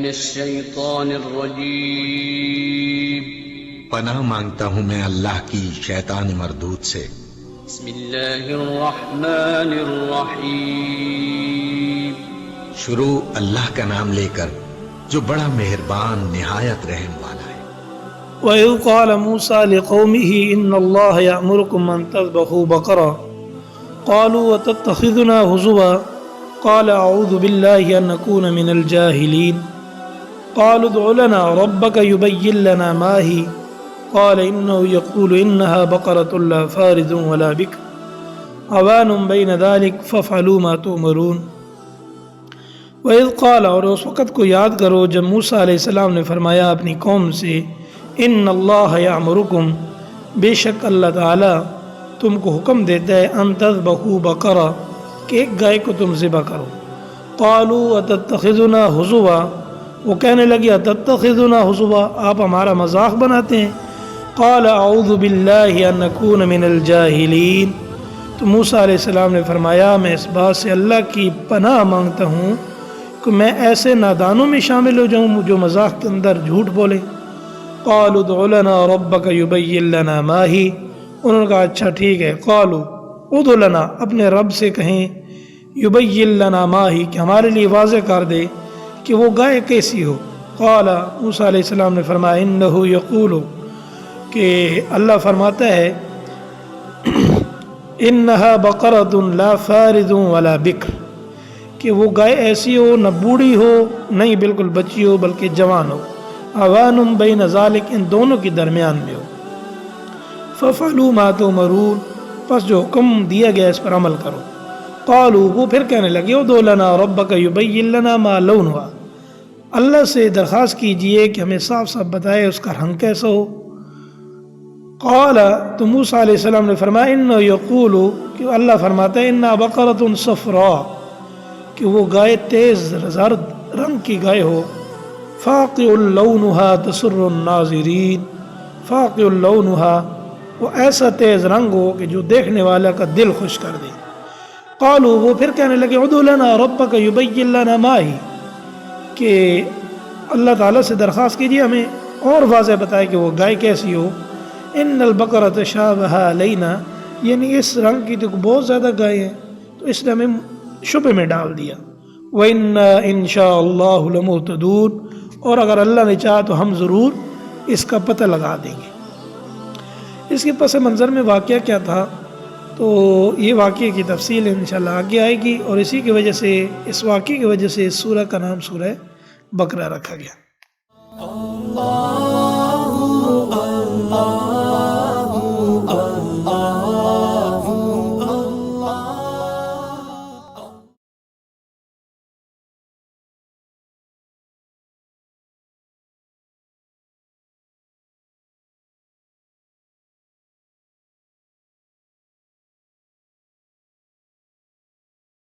الشيطان الرجيم پناہ مانگتا ہوں میں اللہ کی شیطان مردود سے۔ بسم الله الرحمن الرحيم شروع اللہ کا نام لے کر جو بڑا مہربان نہایت رحم والا ہے۔ وَإِذْ قَالَ مُوسَى لِقَوْمِهِ إِنَّ اللَّهَ يَأْمُرُكُمْ أَن تَذْبَحُوا بَقَرَةً قَالُوا وَتَتَّخِذُنَا هُزُوًا قَالَ أَعُوذُ بِاللَّهِ أَن أَكُونَ مِنَ الْجَاهِلِينَ قَالُوا ادْعُ لَنَا رَبَّكَ يُبَيِّن لَّنَا مَا هِيَ قَالَ إِنَّهُ يَقُولُ إِنَّهَا بَقَرَةٌ لَّا فَارِضٌ وَلَا بِكْرٌ عَوَانٌ بَيْنَ ذَلِكَ فَافْعَلُوا مَا تُؤْمَرُونَ۔ وَإِذْ قَالَ، اور اس وقت کو یاد کرو جب موسیٰ علیہ السلام نے فرمایا اپنی قوم سے، ان اللہ یامرکم، بے شک اللہ تعالی تم کو حکم دیتا ہے، ان تذبحوا بقرہ، کہ ایک گائے کو تم ذبح کرو۔ قالوا اتتخذنا ہزوا، وہ کہنے لگے اتتخذنا ہزوا، آپ ہمارا مذاق بناتے ہیں۔ قال اعوذ باللہ ان نکون من الجاہلین، تو موسیٰ علیہ السلام نے فرمایا میں اس بات سے اللہ کی پناہ مانگتا ہوں کہ میں ایسے نادانوں میں شامل ہو جاؤں جو مذاق کے اندر جھوٹ بولیں۔ قالوا ادع لنا ربک یبین لنا ما ہی، انہوں نے کہا اچھا ٹھیک ہے۔ قالوا ادع لنا، اپنے رب سے کہیں، یبین لنا ما ہی، کہ ہمارے لیے واضح کر دے کہ وہ گائے کیسی ہو۔ قال، موسیٰ علیہ السلام نے فرمایا انہ یقول، کہ اللہ فرماتا ہے انہا بقرۃ لا فارض ولا بکر، کہ وہ گائے ایسی ہو نہ بوڑھی ہو نہ ہی بالکل بچی ہو بلکہ جوان ہو، عوان بین ذالک، ان دونوں کے درمیان میں ہو۔ ففعلوا ما تؤمرون، پس جو حکم دیا گیا اس پر عمل کرو۔ قالوا، وہ پھر کہنے لگے ادع لنا ربک یبین لنا ما لونھا، اللہ سے درخواست کیجئے کہ ہمیں صاف صاف بتائے اس کا رنگ کیسا ہو۔ قال، تو موسیٰ علیہ السلام نے فرمایا انہ یقول، کہ اللہ فرماتا ہے انہا بقرۃ صفراء، کہ وہ گائے تیز زرد رنگ کی گائے ہو، فاقع لونھا تسر الناظرین، فاقع لونھا، وہ ایسا تیز رنگ ہو کہ جو دیکھنے والا کا دل خوش کر دے۔ قالوا، وہ پھر کہنے لگے ادع لنا ربک یبین لنا ما ہی، کہ اللہ تعالیٰ سے درخواست کیجیے ہمیں اور واضح بتائے کہ وہ گائے کیسی ہو۔ ان البقرۃ تشابہ علینا، یعنی اس رنگ کی تو بہت زیادہ گائے ہیں تو اس نے ہمیں شبہ میں ڈال دیا۔ وَإِنَّا إِن شَاءَ اللَّهُ لَمُهْتَدُونَ، اور اگر اللہ نے چاہا تو ہم ضرور اس کا پتہ لگا دیں گے۔ اس کے پس منظر میں واقعہ کیا تھا، تو یہ واقعے کی تفصیل انشاءاللہ آگے آئے گی، اور اسی کی وجہ سے، اس واقعے کی وجہ سے اس سورہ کا نام سورہ بقرہ رکھا گیا۔